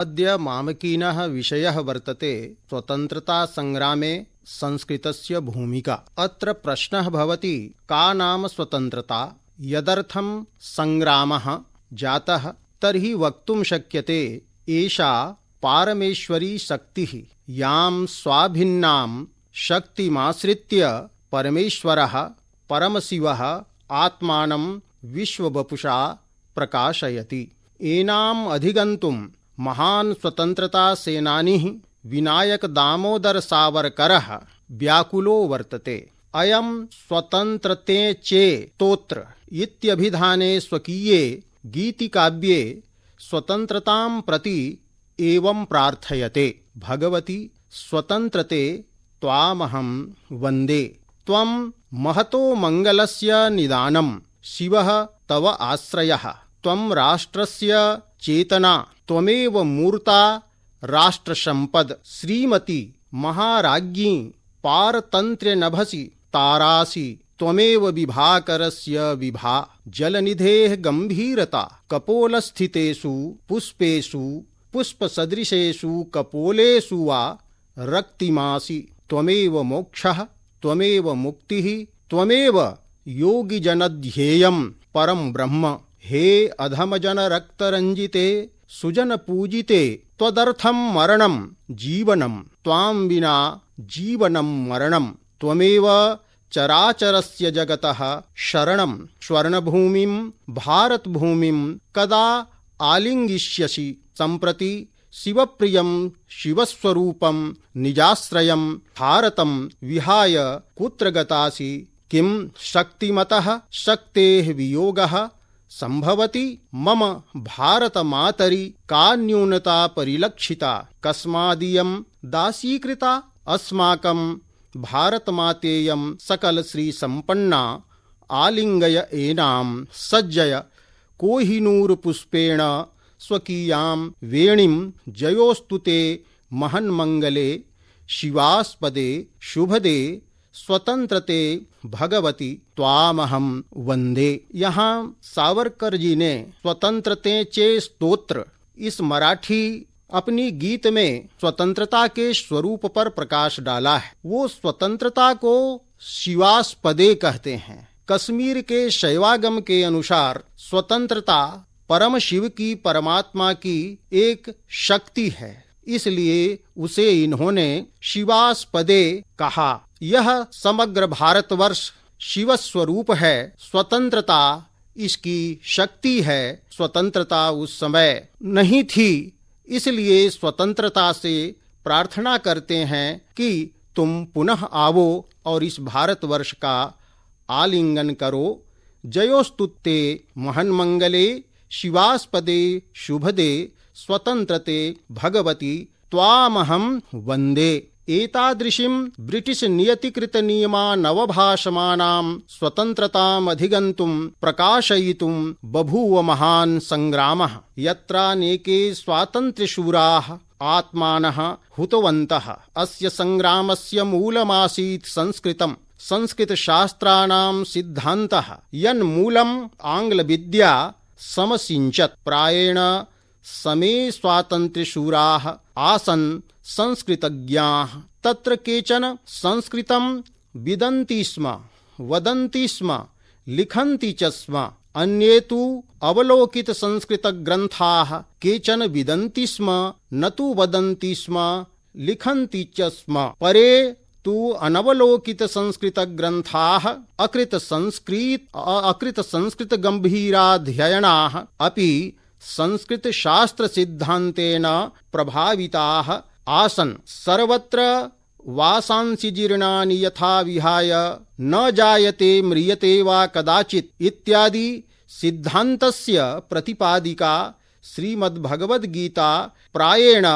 अद्य मामकीनः विषयः वर्तते स्वतन्त्रता संग्रामे संस्कृतस्य भूमिका। अत्र प्रश्नः भवति, का नाम स्वतन्त्रता? यदर्थं संग्रामः जातः तर्हि वक्तुं शक्यते एषा पारमेश्वरी शक्तिः, यां स्वाभिन्नां शक्तिमाश्रित्य परमेश्वरः परमशिवः आत्मानं विश्ववपुषा प्रकाशयति। एनाम् अधिगन्तुं महान् स्वतन्त्रता सेनानी विनायक दामोदर सावरकरः व्याकुलो वर्तते। अयं स्वतन्त्रते चे स्तोत्र इत्यभिधाने स्वकीये गीतिकाव्ये स्वतन्त्रतां प्रति एवं प्रार्थयते। भगवति स्वतन्त्रते त्वामहं वन्दे। त्वं महतो मंगलस्य निदानं, शिवः तव आश्रयः। त्वं राष्ट्रस्य चेतना, त्वमेव मूर्ता राष्ट्रसम्पद। श्रीमती महाराज्ञी पारतन्त्र्यनभसि तारासि, त्वमेव विभाकरस्य विभा। जलनिधेः गम्भीरता, कपोलस्थितेषु पुष्पेषु पुष्पसदृशेषु कपोलेषु वा रक्तिमासि। त्वमेव मोक्षः, त्वमेव मुक्तिः, त्वमेव योगिजनध्येयं परं ब्रह्म। हे अधमजन रक्तरञ्जिते सुजन पूजिते, त्वदर्थं मरणं जीवनं, त्वां विना जीवनं मरणं। त्वमेव चराचरस्य जगतः शरणं। स्वर्णभूमिं भारतभूमिं कदा आलिङ्गिष्यसि? सम्प्रति शिवप्रियं शिवस्वरूपं निजाश्रयं भारतं विहाय कुत्र गतासि? किं शक्तिमतः शक्तेः वियोगः संभवति? मम भारतमातरि का न्यूनता परिलक्षिता? कस्मादियं दासीकृता? अस्माकं भारतमातेयं सकल श्री संपन्ना। आलिंगय एनां सज्जय कोहिनूर पुष्पेण स्वकीयां वेणीं। जयोस्तुते महन्मंगले शिवास्पदे शुभदे स्वतंत्रते भगवती त्वामहं वंदे। यहाँ सावरकर जी ने स्वतंत्रते चे स्तोत्र इस मराठी अपनी गीत में स्वतंत्रता के स्वरूप पर प्रकाश डाला है। वो स्वतंत्रता को शिवास्पदे कहते हैं। कश्मीर के शैवागम के अनुसार स्वतंत्रता परम शिव की, परमात्मा की एक शक्ति है, इसलिए उसे इन्होंने शिवास्पदे कहा। यह समग्र भारतवर्ष शिव स्वरूप है। स्वतंत्रता इसकी शक्ति है। स्वतंत्रता उस समय नहीं थी, इसलिए स्वतंत्रता से प्रार्थना करते हैं कि तुम पुनः आओ और इस भारतवर्ष का आलिंगन करो। जयोस्तुते महन्मंगले शिवास्पदे शुभदे स्वतंत्रते भगवती त्वामहं वंदे। एतादृशीं ब्रिटिश नियतिकृत नियमा नवभाषमाणां स्वतन्त्रतामधिगन्तुं प्रकाशयितुं बभूव महान् संग्रामः। यत्रानेके स्वातन्त्र्यशूराः आत्मानः हुतवन्तः। अस्य संग्रामस्य मूलमासीत् संस्कृतं। संस्कृतशास्त्राणां सिद्धान्तः यन्मूलम् आङ्ग्लविद्या समसिञ्चत्। प्रायेण समे स्वातन्त्र्यशूराः आसन् संस्कृतज्ञाः। तत्र केचन संस्कृतं विदन्ति स्म, वदन्ति स्म, लिखन्ति च स्म। अन्ये तु अवलोकित संस्कृत ग्रन्थाः केचन विदन्ति स्म, न तु वदन्ति स्म, लिखन्ति च स्म। परे तु अनवलोकित संस्कृत ग्रन्थाः अकृत संस्कृत गंभीराध्ययनाः अपि संस्कृत शास्त्र सिद्धान्तेन प्रभाविताः आसन्। सर्वत्र वासांसि जीर्णानि यथा विहाय न जायते म्रियते वा कदाचित् इत्यादि सिद्धान्तस्य प्रतिपादिका श्रीमद्भगवद्गीता प्रायेण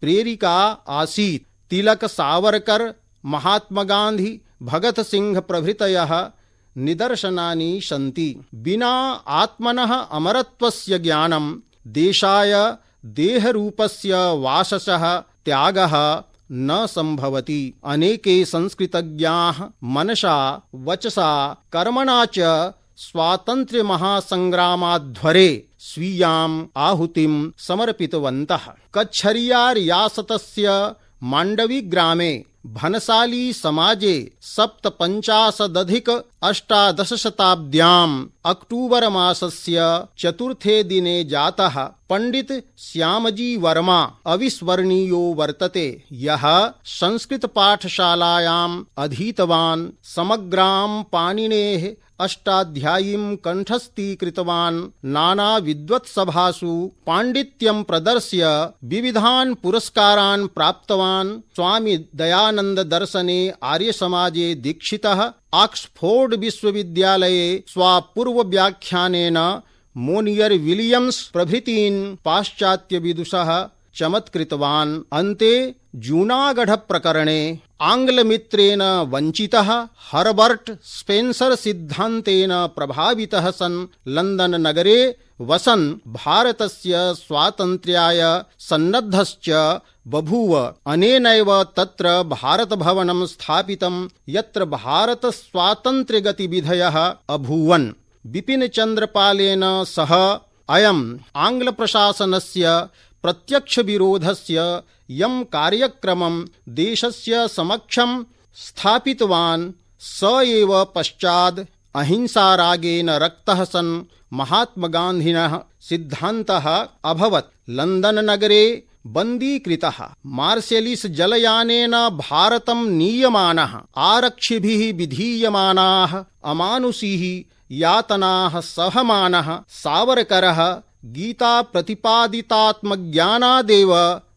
प्रेरिका आसीत्। तिलक, सावरकर, महात्मा गांधी, भगत सिंह प्रभृतयः निदर्शनानि सन्ति। विना आत्मनः अमरत्वस्य ज्ञानं देशाय देहरूपस्य वाससः त्यागः न संभवति। अनेके संस्कृतज्ञाः मनसा वचसा कर्मणा च स्वातंत्र्य महासंग्रामाध्वरे स्वीयाम् आहुतिं समर्पितवन्तः। कच्छरिया रियासतस्य माण्डवी ग्रामे भनसाली समाजे 57-अष्टादशशताब्द्याम् अक्टूबर मासस्य चतुर्थे दिने जातः पंडित श्यामजी वर्मा अविस्मरणीयो वर्तते, यः संस्कृत पाठशालायाम् अधीतवान्, समग्रां पाणिनेः अष्टाध्यायीं कंठस्थीकृतवान्, नाना विद्वत्सभासु पाण्डित्यं प्रदर्श्य विविधान् पुरस्कारान् प्राप्तवान्, स्वामी दयानन्द दर्शने आर्यसमाजे दीक्षितः, ऑक्सफोर्ड विश्वविद्यालये स्वापूर्वव्याख्यानेन मोनियर विलियम्स प्रभृतीन् पाश्चात्यविदुषः चमत्कृतवान्। अन्ते जूनागढ़ प्रकरणे आंग्लमित्रेण वञ्चितः हर्बर्ट स्पेन्सर सिद्धान्तेन प्रभावितः सन् लंदन नगरे वसन् भारतस्य स्वातन्त्र्याय सन्नद्धश्च बभूव। अनेनैव तत्र भारतभवनं स्थापितं, यत्र भारतस्वातन्त्र्यगतिविधयः अभूवन्। बिपिनचन्द्रपालेन सह अयम् आङ्ग्लप्रशासनस्य प्रत्यक्षविरोधस्य यं कार्यक्रमं देशस्य समक्षं स्थापितवान्, स एव पश्चाद् अहिंसारागेन रक्तः सन् महात्मगान्धिनः सिद्धान्तः अभवत्। लंदन नगरे बन्दीकृतः मार्शलिस् जलयानेन भारतं नीयमानः, आरक्षिभिः विधीयमानाः अमानुषीः यातनाः सहमानः सावरकरः गीता प्रतिपादितात्मज्ञानादेव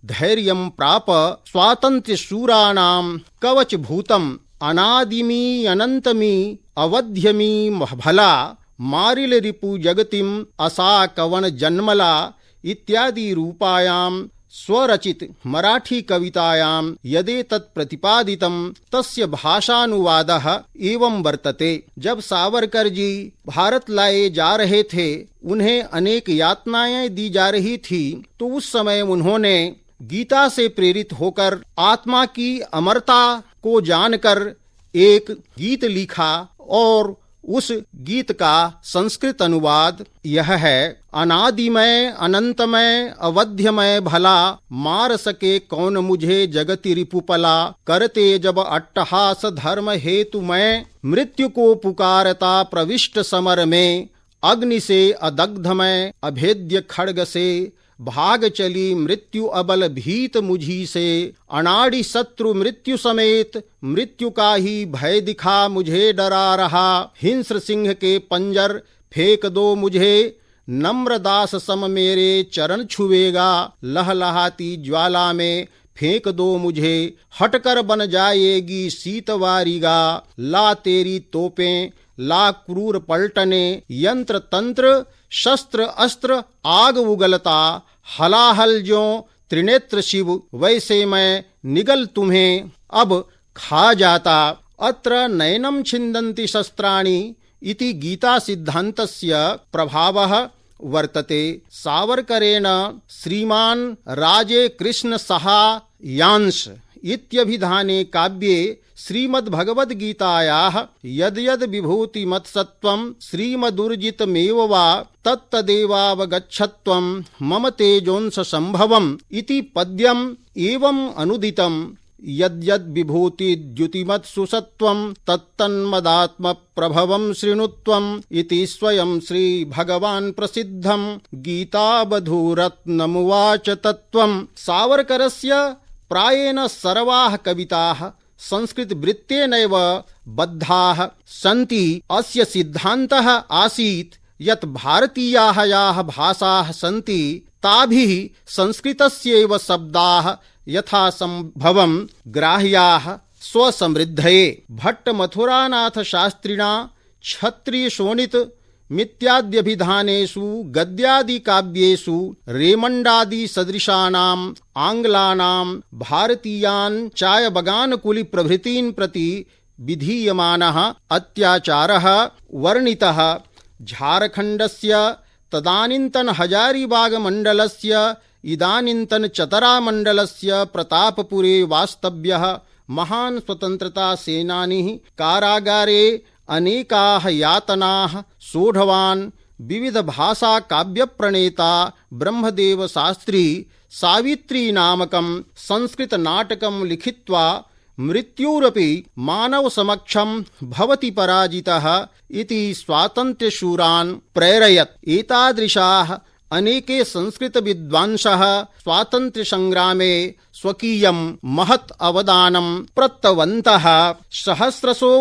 धैर्यं प्राप स्वातन्त्र्यशूराणां कवचभूतम्। अनादिमी अनन्तमी अवध्यमी भला, मारिल रिपु जगतिम असा कवन जन्मला इत्यादि रूपायां स्वरचित मराठी कवितायां यदेतत् प्रतिपादितं तस्य भाषानुवादः एवं वर्तते। जब सावरकर जी भारत लाए जा रहे थे, उन्हें अनेक यातनाएं दी जा रही थी, तो उस समय उन्होंने गीता से प्रेरित होकर आत्मा की अमरता को जानकर एक गीत लिखा और उस गीत का संस्कृत अनुवाद यह है। अनादिमय अनंतमय अवध्यमय भला, मार सके कौन मुझे जगति रिपुपला, करते जब अट्टहास धर्म हेतु मैं, मृत्यु को पुकारता प्रविष्ट समर में, अग्नि से अदग्ध मैं अभेद्य खड्ग से, भाग चली मृत्यु अबल भीत मुझी से, अनाड़ी शत्रु मृत्यु समेत, मृत्यु का ही भय दिखा मुझे डरा रहा, हिंस्र सिंह के पंजर फेंक दो मुझे, नम्रदास सम मेरे चरण छुएगा, लहलहाती ज्वाला में फेंक दो मुझे, हटकर बन जाएगी शीतवारिगा, ला तेरी तोपें ला क्रूर पलटने, यंत्र तंत्र शस्त्र अस्त्र आग उगलता, हलाहल ज्यों त्रिनेत्र शिव, वैसे मैं निगल तुम्हें अब खा जाता। अत्र नयनं छिन्दन्ति शस्त्राणि इति गीता सिद्धान्तस्य प्रभावः वर्तते। सावरकरेण श्रीमान् राजे कृष्ण सहायांश इत्यभिधाने काव्ये श्रीमद्भगवद्गीतायाः यद्यद् विभूतिमत्सत्त्वं श्रीमदुर्जितमेव वा तत्तदेवावगच्छत्वं मम तेजोंस संभवम् इति पद्यम् एवं अनुदितं। यद्यद् विभूतिद्युतिमत्सुसत्त्वं तत्तन्मदात्मप्रभवं शृणुत्वम् इति स्वयं श्री भगवान् प्रसिद्धं गीतावधूरत्नमुवाच तत्त्वम्। सावरकरस्य प्रायेण सर्वाः कविताः संस्कृतवृत्तेनैव बद्धाः सन्ति। अस्य सिद्धान्तः आसीत् यत् भारतीयाः याः भाषाः सन्ति ताभिः संस्कृतस्यैव शब्दाः यथासम्भवं ग्राह्याः स्वसमृद्धये। भट्टमथुरानाथ शास्त्रिणा क्षत्रिय शोणित मित्याद्यभिधानेषु गद्यादिकाव्येषु रेमण्डादि सदृशानाम् आङ्ग्लानां भारतीयान् चायबगानकुली प्रभृतीन् प्रति विधीयमानः अत्याचारः वर्णितः। झारखण्डस्य तदानीन्तन हजारीबाग मण्डलस्य इदानीन्तन चतरा मण्डलस्य प्रतापपुरे वास्तव्यः महान् स्वतन्त्रता सेनानी कारागारे अनेकाः यातनाः सोढवान्। विविध भाषा काव्य प्रणेता ब्रह्मदेव शास्त्री सावित्री नामकं संस्कृत नाटकं लिखित्वा मृत्युरपि मानव समक्षं भवति पराजितः इति स्वातन्त्र्यशूरान् प्रैरयत्। एतादृशाः अनेके संस्कृत विद्वांसः स्वातन्त्र्यसंग्रामे स्वकीयं महत् अवदानं प्रदत्तवन्तः। सहस्रशो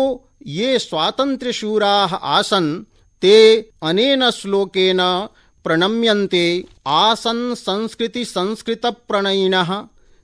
ये स्वातन्त्र्यशूराः आसन् ते अनेन श्लोकेन प्रणम्यन्ते आसन् संस्कृति संस्कृत प्रणयिनः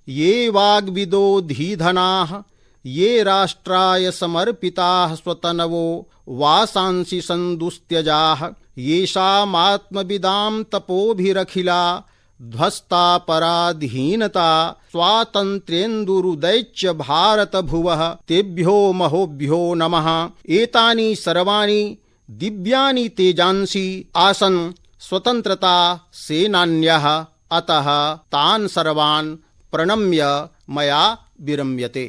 ये वाग्विदो धीधनाः ये राष्ट्राय समर्पिताः स्वतनवो वासांसि सन्दुस्त्यजाः येषामात्मविदां तपोभिरखिला ध्वस्ता पराधीनता स्वातन्त्र्येन्दुरुदैत्य भारत भुवः तेभ्यो महोभ्यो नमः। एतानि सर्वाणि दिव्यानि तेजांसि आसन् स्वतन्त्रता सेनान्यः, अतः तान् सर्वान् प्रणम्य मया विरम्यते।